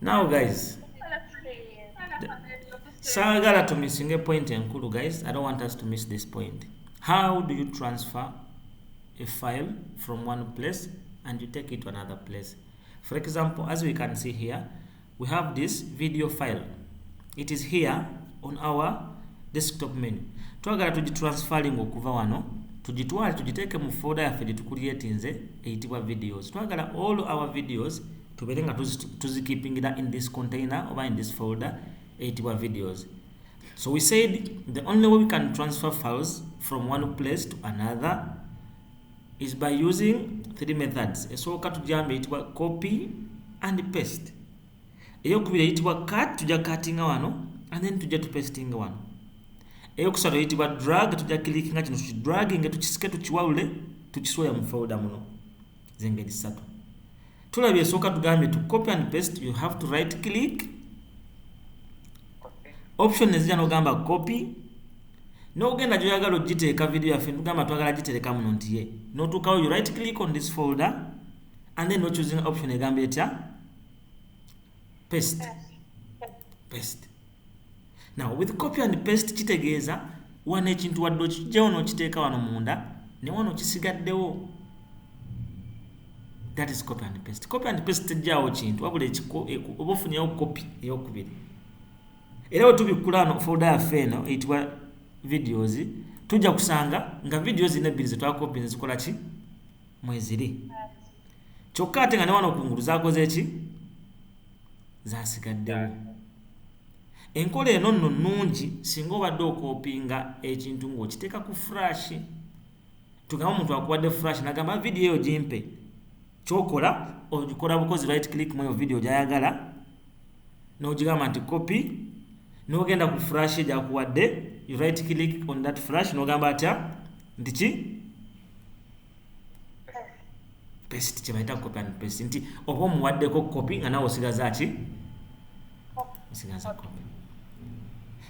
Now guys, sagala to missing a point enkulu guys. I don't want us to miss this point. How do you transfer a file from one place and you take it to another place? For example, as we can see here, we have this video file. It is here on our desktop menu. Twagala tugitransferring okuva wano tugitwale tugiteeke mu folder yaffe gye tucreatinze eyitibwa videos. Twagala all our videos tubeere nga tuzikeepingira in this container or in this folder eyitibwa videos. So we said the only way we can transfer files from one place to another is by using three methods. Esooka tujambe eyitibwa copy and paste. Eyokubiri eyitibwa cut, tujja cuttinga wano and then tujja tupastinga wano. Eyokusatu eyitibwa drag, tujja clickinga kino tukidraginge tukisike tukiwawule tukisooya mu folder muno. Zengeri ssatu. Tulabye esooka tugambe to copy and paste, you have to right click. Option nezija n'ogamba copy. N'ogenda gy'oyagala ogiteeka video yaffe tugamba twagala gitereka muno nti ye. N'otuukawo you right click on this folder and then no choosing option egamba etya paste. Paste. Now with copy and paste kitegeeza wana ekintu wadde okijjawo n'okiteeka wano munda ne wano kisigaddewo. That is copy and paste. Copy and paste tejjaawo kintu wabula oba ofunyewo copy ey'okubiri. Era bwe tubikkula wano folder yaffe eno eyitibwa videos tujja kusanga nga videos n'ebbiri ze twakopinze zikola ki mweziri. Kyokka ate nga ne wano kungulu zaakoze ki zaasigaddewo. Enkola eno nno nnungi singa obadde okopinga ekintu ng'okiteeka ku flash. Tugamba omuntu akuwadde flash n'agamba video eyo gimpe. Kyokola ogikola bukozi right click mu eyo video gy'ayagala n'ogigamba nti copy n'ogenda ku flash gy'akuwadde you right click on that flash n'ogamba atya nti ki paste, kye bayita copy and paste nti oba omuwaddeko copy nga nawe osigaza ki osigaza copy.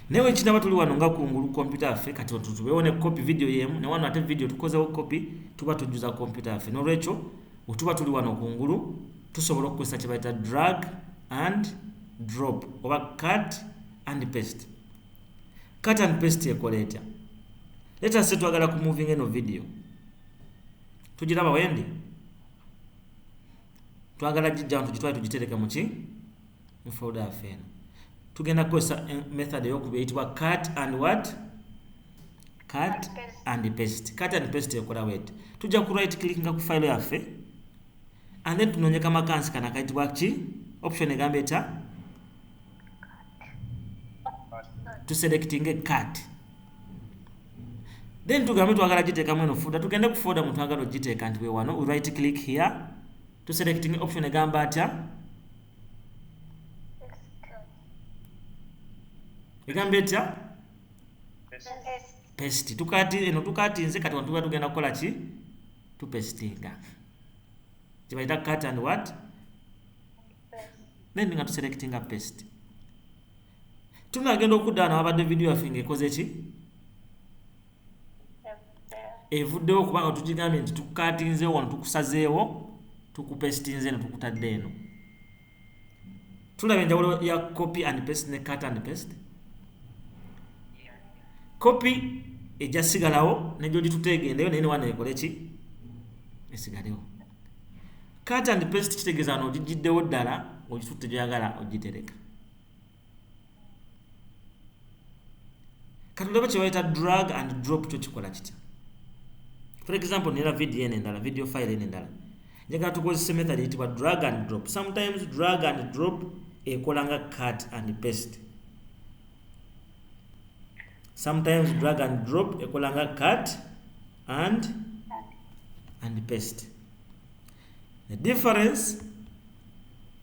Newe kinaba tuli wano nga kungulu computer yaffe kati tubeewo ne copy video yemu ne wano ate video tukozewo copy tuba tujjuza computer yaffe. N'olwekyo otuba tuli wano kungulu tusobola okukozesa kye bayita drag and drop oba cut and paste. Cut and paste ekola etya? Let us say twagala ku moving eno video. Tugiraba wendi? Twagala gijja tugitwale tugitereka mu ki? Mu folder yaffe eno. Tugenda kukozesa method ey'okubiri eyitibwa cut and what? Cut and paste. Cut and paste ekola wet. Tujja ku right clickinga ku file yaffe and then tunoonye kamakansi kana kayitibwa ki? Option egamba etya? Tuselecting a cut. Then tugambe twagala giteeka mu folder. Tugende ku folder mu twagala ogiteeka nti we wano. We right click here. Tuselecting option egamba atya? Egamba etya? Paste. Tukatinze kati wano tuba tugenda kukola ki? Tupastinga. Kibayita cut and what? Then nga tuselectinga paste. Tunagenda okuddaana wabadde video yaffe ng'ekoze ki? Evuddewo kubanga tugigambye nti tukukatinzeewo wano tukusazeewo tukupestinze eno tukutadde eno. Tulaba enjawulo ya copy and paste ne cut and paste. Copy ejja sigalawo ne gy'ogituteegendeyo naye ne wano ekole ki? Esigalewo. Cut and paste kitegeeza wano ogijjiddewo ddala ogitutte gy'oyagala ogitereka. Katulaba kye bayita drag and drop kyo kikola kitya? For example, nina video eno endala, video file eno endala. Njagala tukozese method eyitibwa drag and drop. Sometimes drag and drop ekola nga cut and paste. Sometimes drag and drop ekola nga cut and paste. The difference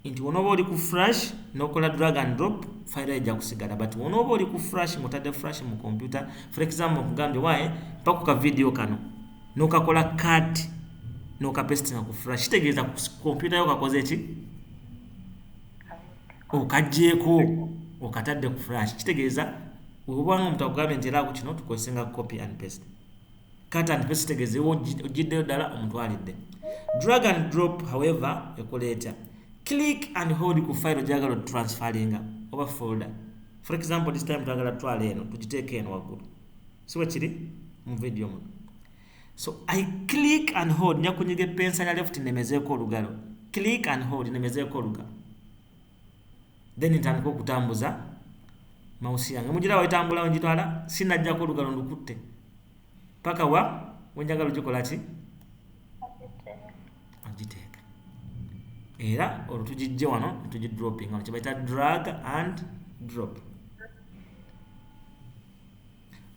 nti wonoba oli ku flash n'okola drag and drop file ejja kusigala, but wonoba oli ku flash mutadde flash mu computer, for example nkugambye waaye mpaku ka video kano n'okakola cut n'okapaste nga ku flash, kitegeeza ku computer yo kakoze ki? Okaggyeko okatadde ku flash. Kitegeeza obanga omuntu akugambye nti era ku kino tukozesenga copy and paste. Cut and paste kitegeeza ogiddeyo ddala omutwalidde. Drag and drop however ekola etya? click and hold ku file gyagala transferringa oba folder. For example, this time twagala twala eno tugiteeka eno waggulu, siwe kiri mu video muno. So I click and hold, nja kunyiga pensa ya left nemezeeko olugalo, click and hold nemezeeko olugalo, then ntandika okutambuza mouse yange. Mugirawo etambula njitwala, sinajjako olugalo ndukutte paka wa wenjagala ogikola ki ogiteeka, era olwo tugijje wano tugidropping wano, kyebayita drag and drop.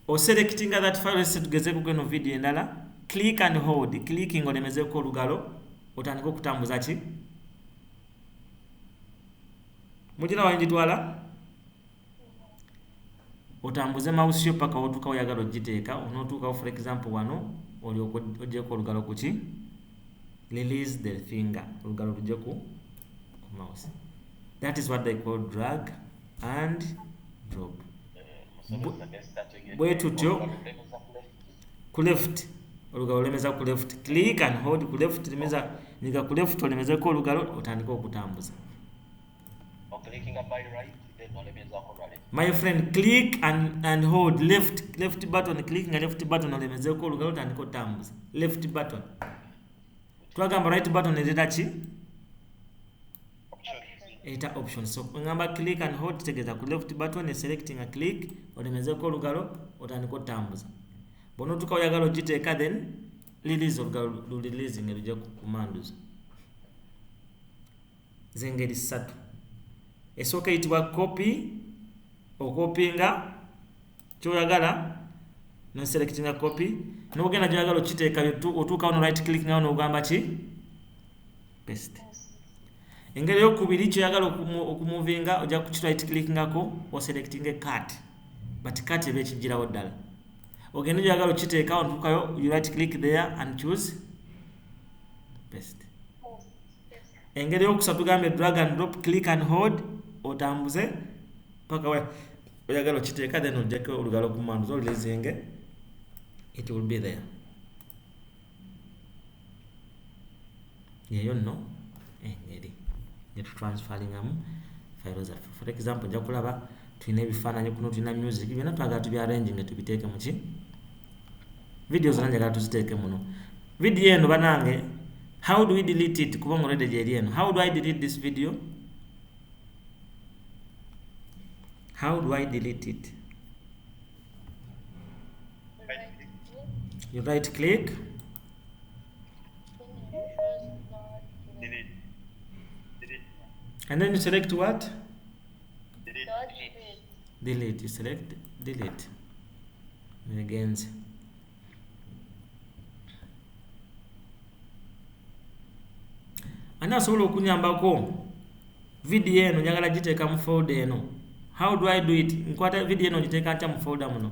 Oselectinga that file, ese tugezeeko geno video endala, click and hold, clicking onemezeeko olugalo otandika okutambuza ki, mugirawo njitwala, otambuze mouse yo paka otuuka oyagala ogiteeka. Onootuukawo for example wano olyoka oggyeko olugalo ku ki, release the finger, olugalo lugye ku mouse. That is what they call drag and drop. Bwe tutyo ku left olugalo olemeza ku left, click and hold ku left, lemeza nyiga ku left olemezeeko olugalo otandika okutambuza. My friend, click and hold left button, clicking left button olemezeeko olugalo otandika okutambuza. Left button, twagamba right button ereta ki, eta option. So ngamba click and hold tegeza ku left button, selecting a click olemezeeko olugalo otandika okutambuza. Bw'onootuuka oyagala ogiteeka, then release olugalo releasing erujja ku commands z'engeri ssatu. Esooka eyitibwa copy, okopinga kyoyagala no selectinga copy, n'ogenda gy'oyagala okiteeka otuukawo no right click ngawo n'ogamba ki paste. Engeri ey'okubiri kyoyagala okumuvinga ojja ku right click ngako oselectinga cut, but cut eba ekijjirawo ddala. Ogenda gy'oyagala okiteeka ontuukayo you right click there and choose paste. Engeri y'okusatu tugambye drag and drop, click and hold otambuze paka oyagala okiteeka, then ojjako olugalo ku command zo releasing, it will be there. Yeyo nno engeri yetutransferingamu file zaffe. For example, nja kulaba tulina ebifaananyi kuno, tulina music, byonna twagala tubyarranging tubiteeke mu ki video zonna njagala tuziteeke muno. Video eno banange, how do we delete it? Kuba ngolede gyeri eno. How do I delete this video? How do I delete it? You right click, and then you select what? Delete. You select delete. And again, and asobola okunyambako video eno njagala giteeka mu folder eno. How do I do it? Nkwata video eno giteeka ntya mu folder muno?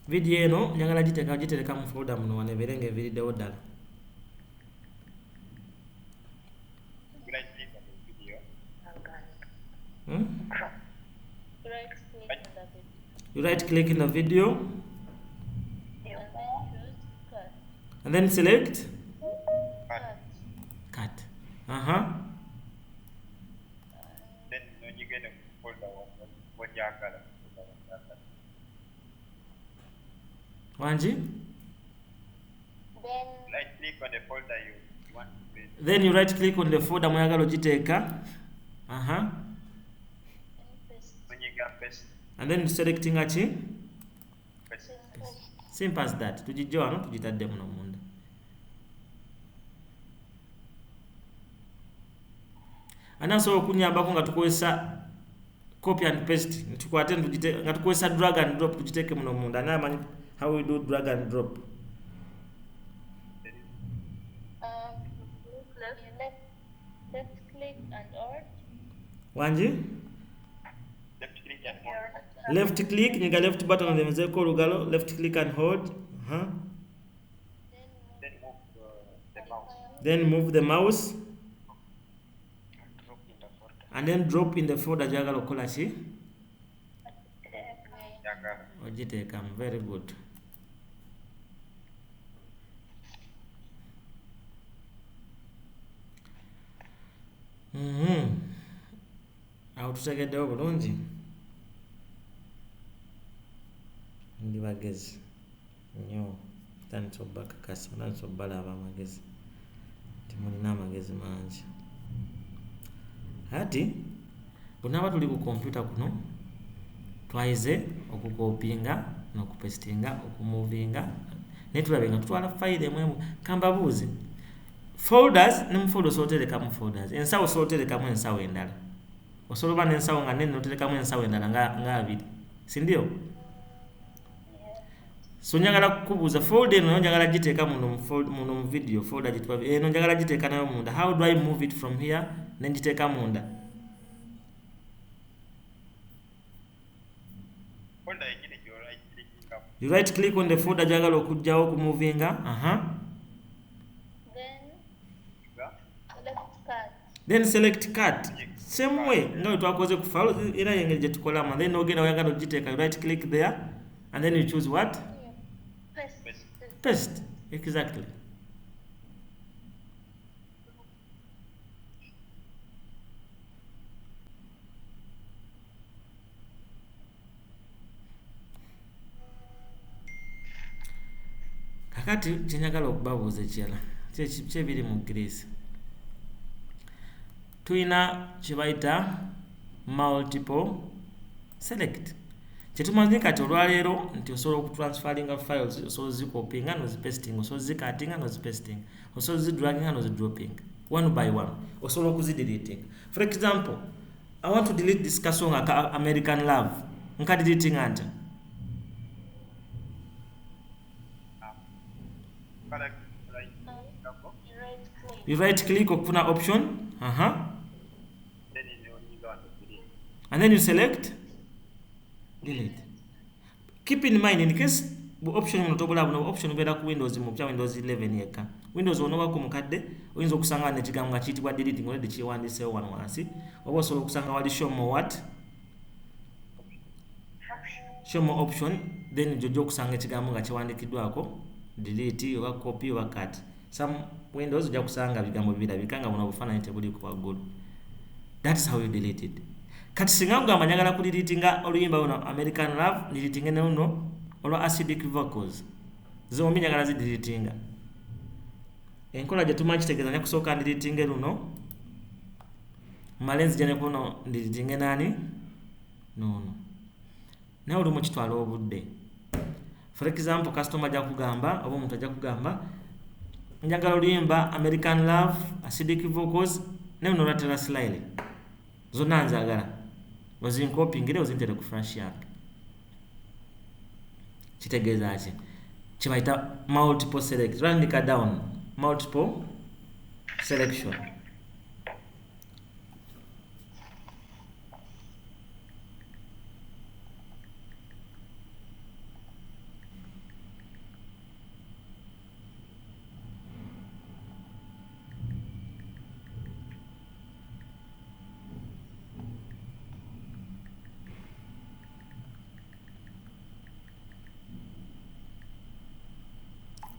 Video eno njagala giteeka mu folder muno wano ebeere ng'eviriddewo ddala. You right click in the video and then select cut. Then you get a folder what you are Wanji? Then right click on the folder you want to paste. Then you right click on the folder mwagala ogiteeka. When you get paste. And then selecting a chi. Paste. Simple as that. Tujijja wano tugitadde muno munda. Anasobola okunyambako nga tukozesa copy and paste, tukwate nga tukozesa drag and drop tugiteeke muno munda. Ani amanyi how we do drag and drop? Left click and alt. Wanji? Left click and hold. Left click, nyiga left button olemezeeko olugalo, left click and hold. Then move the mouse. And then drop in the folder gyagala okukola ki? Ogiteekamu. Very good. awo tutegeddewo bulungi. Ndi bagezi nnyo, tandise obbakakasa, tandise obbalaba amagezi, timulina amagezi mangi. Ati bw'onaaba tuli ku kompyuta kuno twayize okukopinga n'okupestinga okumuvinga naye tulabe nga tutwala fayiro emwemu. Kambabuuzi, folders ne mu folder osobola oterekamu folders, ensawo osobola oterekamu ensawo endala, osobola oba n'ensawo nga nene oterekamu ensawo endala nga abiri, si ndio? So njagala kukubuuza folder eno njagala giteeka muno mu video folder gitwa eno njagala giteeka nayo munda. How do I move it from here ne ngiteeka munda? You right click on the folder jagala okujjawo okumovinga. Then select cut. Same way nga twakoze ku file era yengeri gye tukolamu. Then ogenda oyagala ogiteeka, you right click there and then you choose what? Paste. Exactly. Kakati kyenyagala okubabuuza ekirala kyebiri mu Greece. Tuyina kyebayita multiple select. Kyetumanyi kati olwaleero nti osobola okutransferinga files, osobola zikopinga nozipestinga, osobola zikatinga nozipestinga, osobola zidraginga nozidropping one by one, osobola okuzideleting. For example, I want to delete this kasonga ka American Love. Nka deleting anta. You right click okufuna option. And then you select delete. Keep in mind, in case the option option beera ku Windows mu Windows 11 yekka. Windows onoba ku mukadde oyinza okusanga n'ekigambo nga kiyitibwa deleting already kiwandiseewo wano wansi, oba osobola okusanga wali show more what? Show more option, then jojja okusanga ekigambo nga kiwandikiddwako delete oba copy oba cut. Some Windows ojja kusanga bigambo birabika nga buno obufaananyi tebuli ku waggulu. That's how you delete it. Kati singa kugamba njagala ku deletinga oluyimba buno American Love, deletinga ne luno olwa acidic vocals, zombi njagala zi deletinga. Enkola gye tumanyi kitegeeza nja kusooka deletinga luno male nzija ne kuno deletinga nani nono, naye olumu kitwala obudde. For example, customer ajja kugamba oba omuntu ajja kugamba njagala oluyimba American Love, acidic vocals ne luno lateral slide, zonna nzagala ozinkopingire ozintere ku flash yange. Kitegeeza ki? Kibayita multiple select. Randika down multiple selection.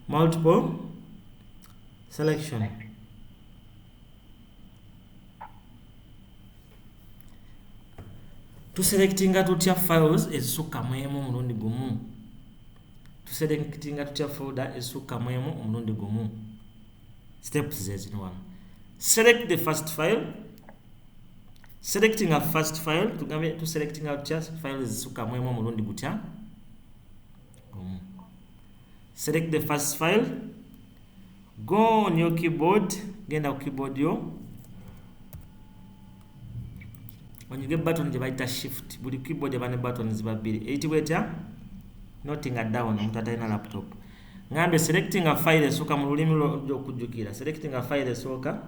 Multiple selection. Tuselectinga tutya files ezisukka mwemu omulundi gumu. Tuselectinga tutya folder ezisukka mwemu omulundi gumu. Steps zezino wano. Select the first file. Selecting a first file, tugambe tu selectinga tutya files ezisukka mwemu omulundi gutya gumu. Select the first file, go on your keyboard, genda ku keyboard yo. When you get button gye bayita shift, buli keyboard eba ne button ziba bbiri. Eyitibwa etya? Noting a down, omuntu atalina laptop. Ngambe selecting a file esooka mu lulimi lw'okujjukira. Selecting a file esooka.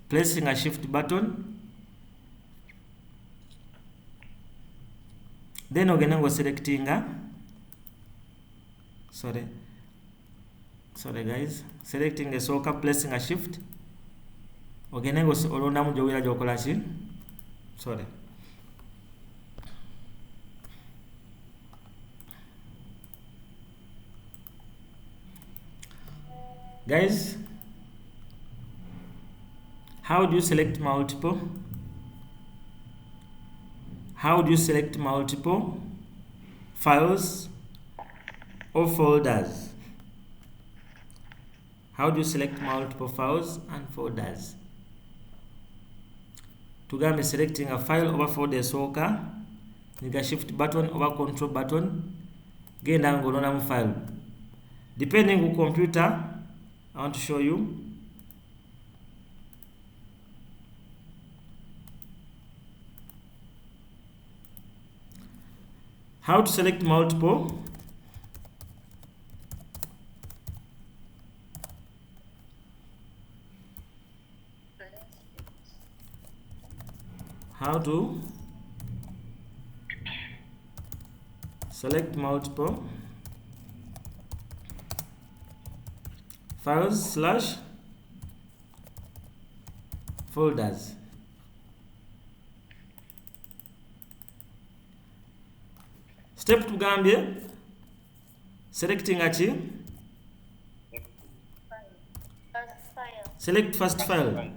Pressing a shift button. Then ogenda ngo selectinga. Sorry guys. Selecting esooka, pressing a shift. Ogenda ngo olondamu gy'owera gy'okola ki? Sorry. Guys, How do you select multiple? How do you select multiple files or folders? How do you select multiple files and folders? Tugambe selecting a file over folder esooka, niga shift button over control button, genda ngolona mu file. Depending on computer, I want to show you. How to select multiple. How to select multiple files / folders. Step tugambye selecting achi. First file. Select first file.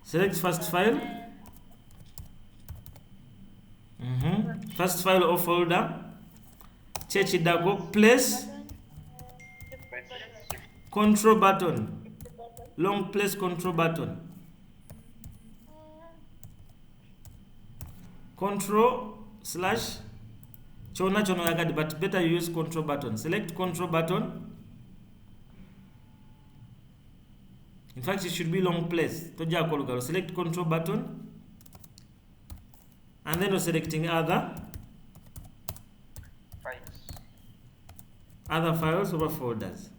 Select first file. First file or folder. Check it dago. Place control button. Long place control button. Control / chona yagadi, but better you use control button. Select control button. In fact, it should be long place. Select control button. And then we're selecting other files over folders.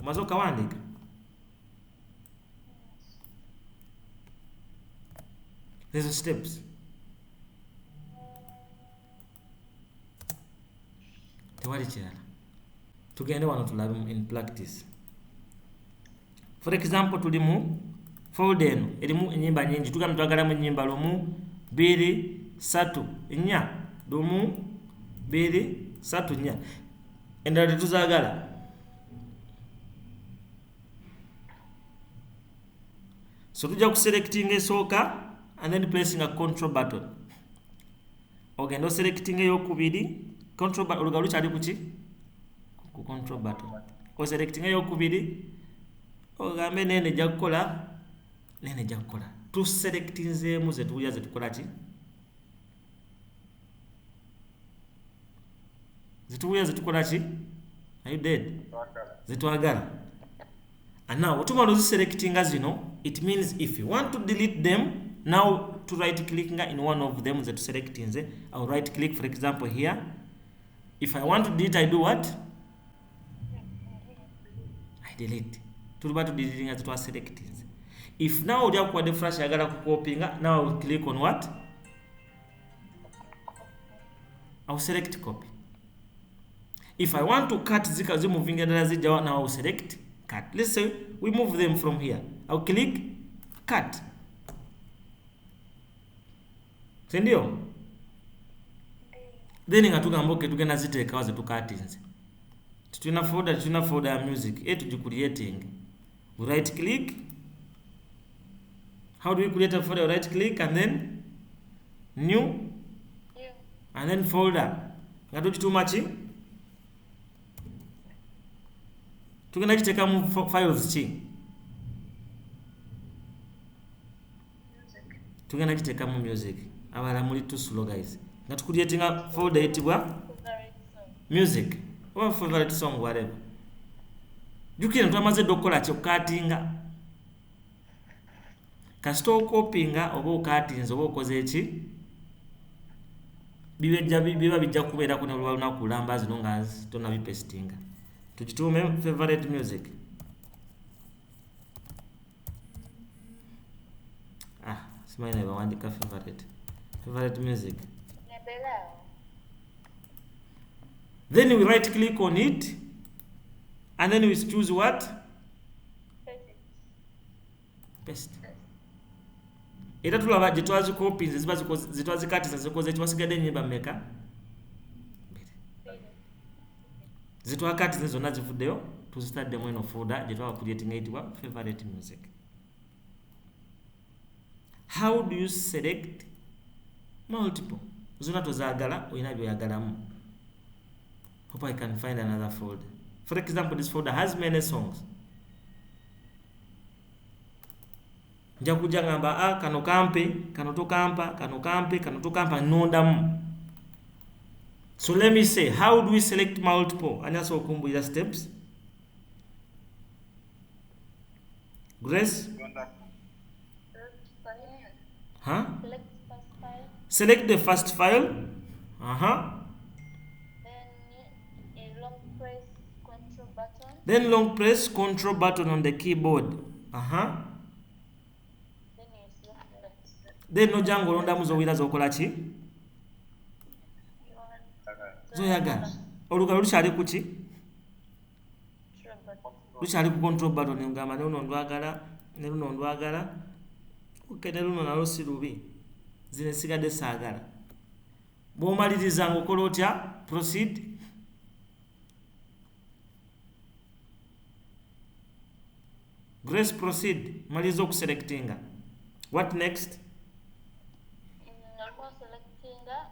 Mazoka wandika. There's steps. Tewali chirala. Tugende wano tulabe in practice. For example, tulimu folder eno erimu enyimba nyingi. Tugambe twagalamu enyimba lumu, 2, 3, 4. Lumu, 2, 3, 4. Endala tetuzagala. So tujja ku selecting esooka and then pressing a control button. Okay, no selecting eyokubiri, control button olugalu kyali kuki? Ku control button. Ko selecting eyokubiri, ogambe nene jakola, nene jakola. Tu selecting zemu zetuya zetukola ki? Zetuya zetukola ki? Are you dead? Zetwagala. And now what you selecting as it means if you want to delete them, now to right clicking in one of them that selecting, I'll right click, for example here. If I want to delete, I do what? I delete. To deleting as to selecting. If now you have the flash, I got copying, now I'll click on what? I'll select copy. If I want to cut zika moving now I'll select cut. Let's say we move them from here. I'll click cut. Sendio? Then ngatugamba okay tugenda ziteeka waze tukatinze. Tuna folder ya music. To creating. We right click. How do we create a folder? Right click and then new and then folder. Ngatuki too much. Tugenda kiteka mu files ki. Tugenda kiteka mu music. Abala muli too slow guys. Ngatu creating a folder etibwa music or favorite song whatever. Jukira twamaze dokola kyo katinga. Kasito okopinga oba okatinze oba okoze eki biba bijja kubeera kuno lunaku kulamba zino nga tonna bipestinga. Tujitume favorite music. Simani never wandika favorite music. Then we right click on it and then we choose what? Paste. Era tulaba je twazi copies zitwazi kati zikoze twasigadde nyimba mmeka? Zitwa kati zonna zivuddeyo tuzitaddemu eno folder gye twaba creating eyitibwa favorite music. How do you select multiple? Zonna tozaagala, olina byoyagalamu. Hope I can find another folder. For example, this folder has many songs. Nja kujja ngamba kano kampe, kano tokampa, kano kampe, kano tokampa, nondamu. So let me say, how do we select multiple? Ani asobola okumbulira steps? Grace? Huh? Select Select the first file. first file. Then a long press control button. Then long press control button on the keyboard. Then you select that. Then nojja ng'olondamu z'owira z'okola ki? You want Zoyagala. Olugalo lukyali ku ki? control button. Lukyali ku control button ngamba ne luno ndwagala, ne luno ndwagala. Okay, ne luno nalwo si lubi. Zino esigadde saagala. Bw'omaliriza ng'okola otya? Proceed. Grace, proceed. Maliriza okuselectinga. What next? Alikuwa selectinga.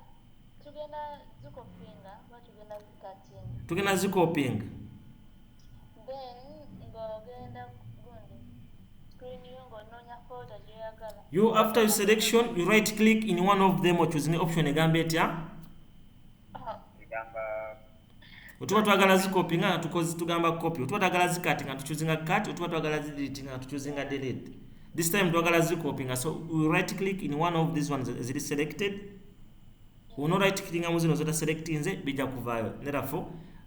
Tugenda zikopinga. Tugenda zikatinga. Tugenda zikopinga. Then ng'ogenda gundi. Screen yo ng'onoonya folder gy'oyagala. You, after your selection, you right click in one of them ochoosing option egamba etya? egamba Otuba twagala zikopinga tugamba copy. Otuba twagala zikatinga tuchoosinga cut. Otuba twagala deletinga tuchoosinga delete. This time twagala zikopinga, so we right click in one of these ones as it is selected. Uno right clickinga muzino zota selectinze bija kuvaayo. Therefore,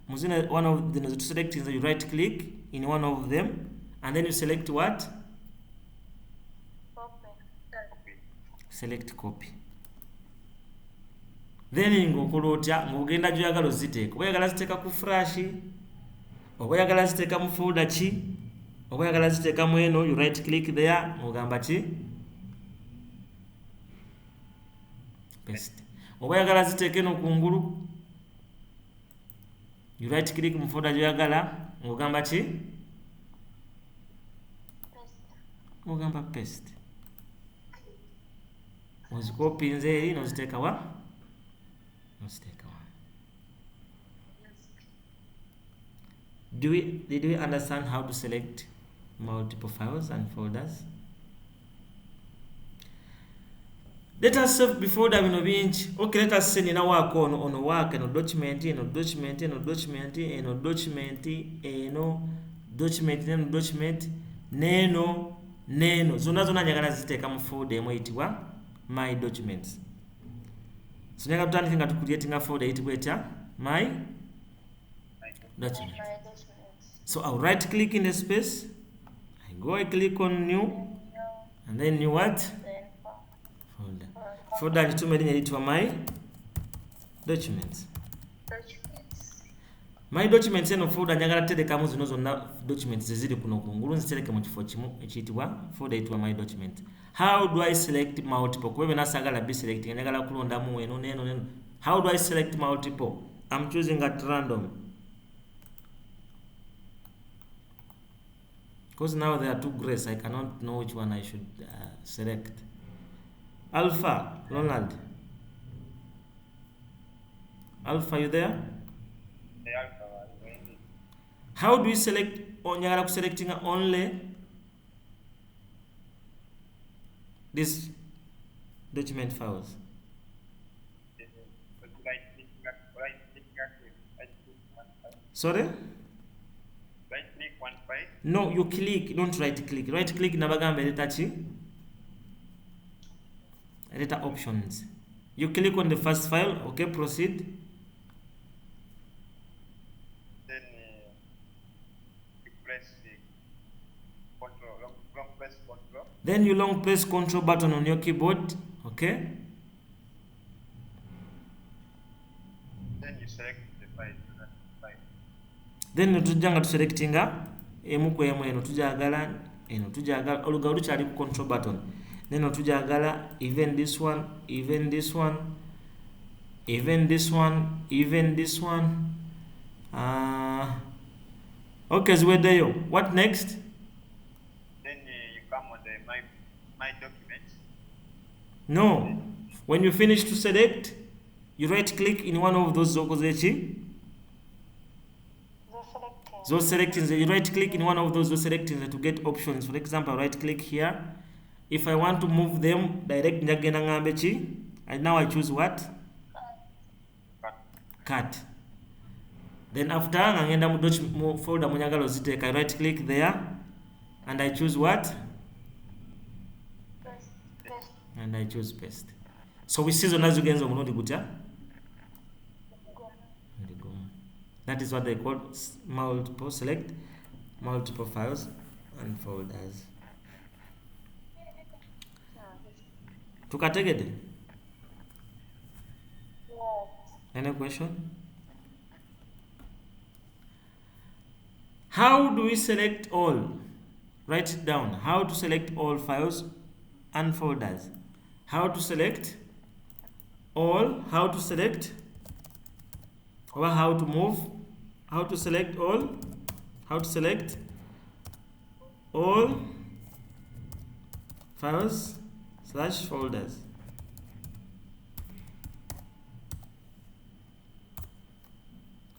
muzino one of the zota selectinze, you right click in one of them and then you select what? Copy. Select copy. Then ng'okola otya ng'ogenda gy'oyagala oziteeka. Oba oyagala ziteeka ku flash, oba oyagala ziteeka mu folder ki, oba oyagala ziteeka mu eno, you right click there ng'ogamba ki? Paste. Oba oyagala ziteeka eno kungulu, you right click mu folder gy'oyagala ng'ogamba ki? Paste. Ng'ogamba paste. Ozikopinze eri n'oziteeka wa? N'oziteeka wa? Did we understand how to select multiple files and folders? Let us save before that bino bingi. Okay, let us say nina work ono work eno document eno document eno document eno document eno document neno document neno zonna njagala ziteeka mu folder emu eyitibwa my documents. So njagala tutandike nga tucreatinga folder eyitibwa etya? My document. My documents. So I'll right click in the space, I click on new, No. and then new what? Then Folder. Folder nitume linnya eyitibwa my documents. documents. My documents eno folder njagala terekamu zino zonna documents zeziri kuno kungulu nzitereke mu kifo kimu ekiyitibwa folder eyitibwa my documents. How do I select multiple? Kuba bena sagala be selecting njagala kulondamu eno neno. How do I select multiple? I'm choosing at random. Because now there are two grays, I cannot know which one I should select. Alpha, Ronald. Alpha, you there? the alpha wengi How do you select? Njagala selecting only these document files. right click one file. Sorry? Right click one file. No, you click, don't right click. Right click nabagamba eleta ki? Eleta options. You click on the first file, okay, proceed. Then you press the control long press control. Then you long press control button on your keyboard, okay? Then you select the file. Then tujja nga tuselectinga emu ku emu eno tujagala olugalo lukyali ku control button. Then tujagala even this one, even this one, even this one, even this one. Okay, ziweddeyo. What next? Then you come on the my documents. No. When you finish to select, you right click in one of those zokozechi. Those selecting, you right click in one of those selecting to get options. For example, right click here. If I want to move them direct njagenda ngambe chi, and now I choose what? Cut. Then after ngenda mu folder munyagalo ziteka, I right click there and I choose what? Paste. And I choose paste. So we see zona zigenza omurundi gutya. That is what they call multiple select, multiple files and folders. Tukategede? Yes. Any question? How do we select all? Write it down. How to select all files and folders. How to select all, how to select, or how to move, how to select all, how to select all files / folders.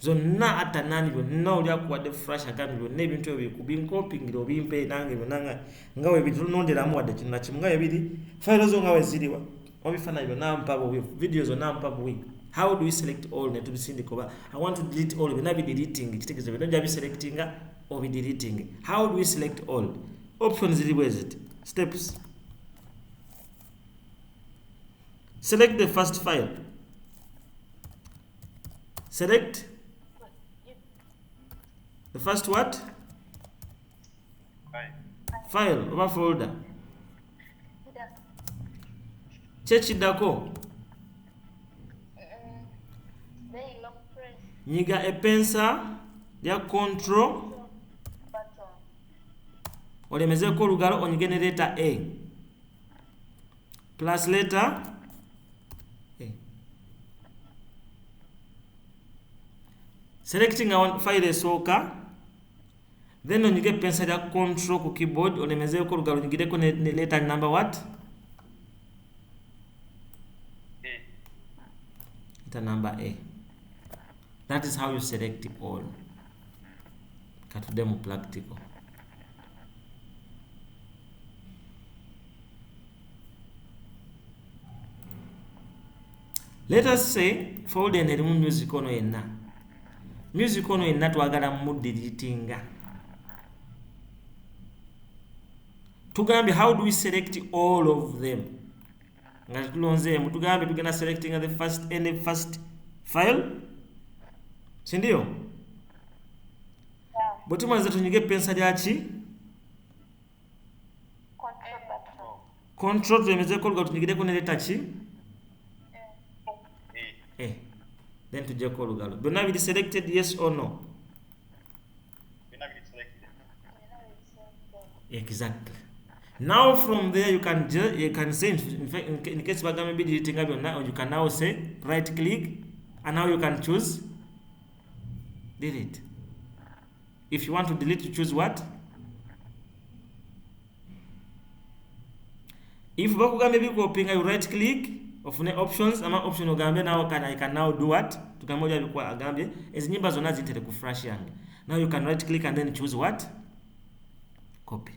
Zonna atanani byonna oli akuwadde flash agambye byonna ebintu ebyo kubinkopingira obimpe nange byonna nga we bitunonderamu wadde kino nakimu nga biri file zo nga we ziriwa obifaananyi byonna mpa bubi video zonna mpa bubi. How do we select all ne tubisindika oba I want to delete all byonna bideleting kitegeeza byonna nja biselectinga or bideleting. How do we select all? Options ziri bwe ziti. Steps. Select the first file. Select the first what? File oba folder. Chechiddako. Then long press Nyiga epensa lya control button. olemezeko olugalo onyige ne letter A plus letter A. Selecting a file esooka, then onyige epensa lya control ku keyboard olemezeko olugalo onyigireko ne letter number what? Letter number A. That is how you select all. Katudde mu practical. Let us say folder erimu music ono yenna. Music ono yenna twagala mu deletinga. Tugambe how do we select all of them? Nga tulonzeemu tugambe tugenda selecting the first file. Sindio? Yeah. Bwe tumaze tunyige pensa lyaki? Control button. Control tulemezeko olugalo tunyigireko ne letter ki? A. Then tujjeko olugalo. Byonna biri selected yes or no? Exactly. Now from there you can say in fact in case bagambe be deleting byonna, you can now say right click and now you can choose delete. If you want to delete, you choose what? If bakugambe bikopinga, you right click ofune options ama option ogambe now I can now do what? Tugamoja bikwa agambye ezinyimba zonna zitere ku flash yange. Now you can right click and then choose what? Copy.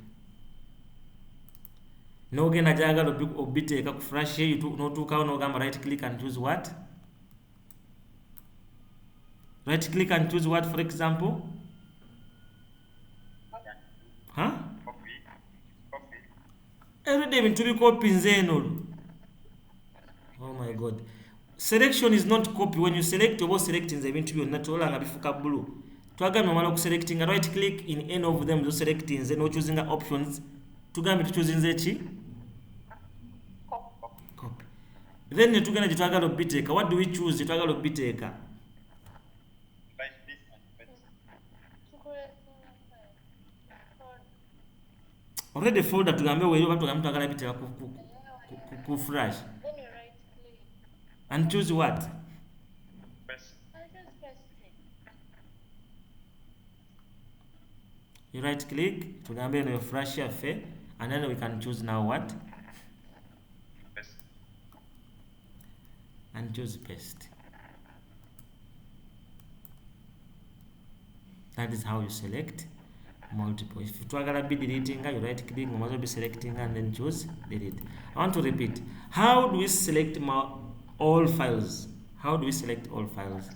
No genda jagala obiteeka ku flash ye notuukawo n'ogamba right click and choose what? Right click and choose what, for example? Huh? Copy. Every day bintu bikopi nzeeno. Oh my god. Selection is not copy. When you select oba selecting ebintu byonna tolanga bifuka blue. Twagambye omala okuselectinga right click in any of them, those selecting nze no choosing options. Tugambe tuchozinze ki? Copy. Then netugenda gyetwagala obiteeka. What do we choose? Gyetwagala obiteeka. Already folder tugambe weyo batu gamu twagala biteeka ku flash. Then you right click. And choose what? I just press it. You right click to gambe no flash yaffe, and then we can choose now what? Paste. And choose paste. That is how you select multiple. If you twagala be deleting, you right click, you must be selecting and then choose delete. I want to repeat. How do we select all files? How do we select all files?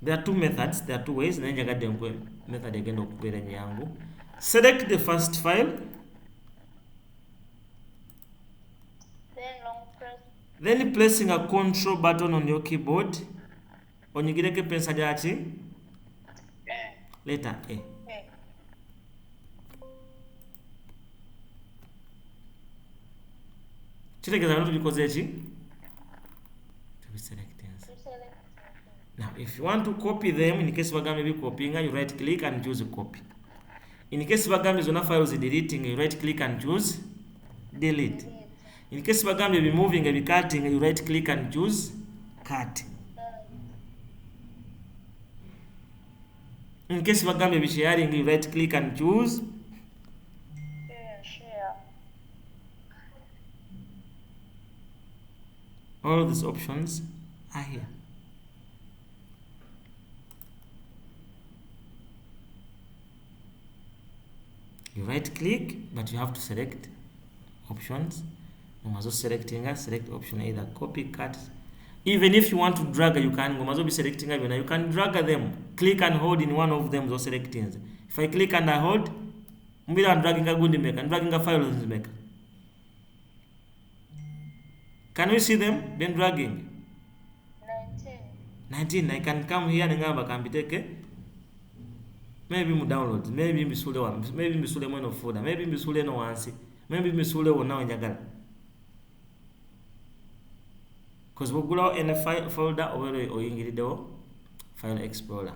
There are two methods, there are two ways. Method again. Select the first file, Then long press. then pressing a control button on your keyboard. Onyigireke pensa jati letter A. Okay. Kitegeza abantu bikoze ki? To be selected. To select. Now, if you want to copy them, in case bagambe be copying, you right click and choose copy. In case bagambe zona files deleting, you right click and choose delete. In case bagambe be moving and be cutting, you right click and choose cut. In case bagambe be sharing, you right click and choose Share. all these options are here. You right click, but you have to select options. You must select option either copy, cut. Even if you want to drag, you can. You must be selecting them. You can drag them. Click and hold in one of them. Those selecting. If I click and I hold, I'm dragging a good maker. I'm dragging a file on the maker. Can we see them? Then dragging. 19. I can come here and I can be taken. Maybe mu download, maybe misule one, maybe misule mweno folder, maybe misule no wansi, maybe misule wona onjagala. Because we go in a folder or oyingiridewo file explorer.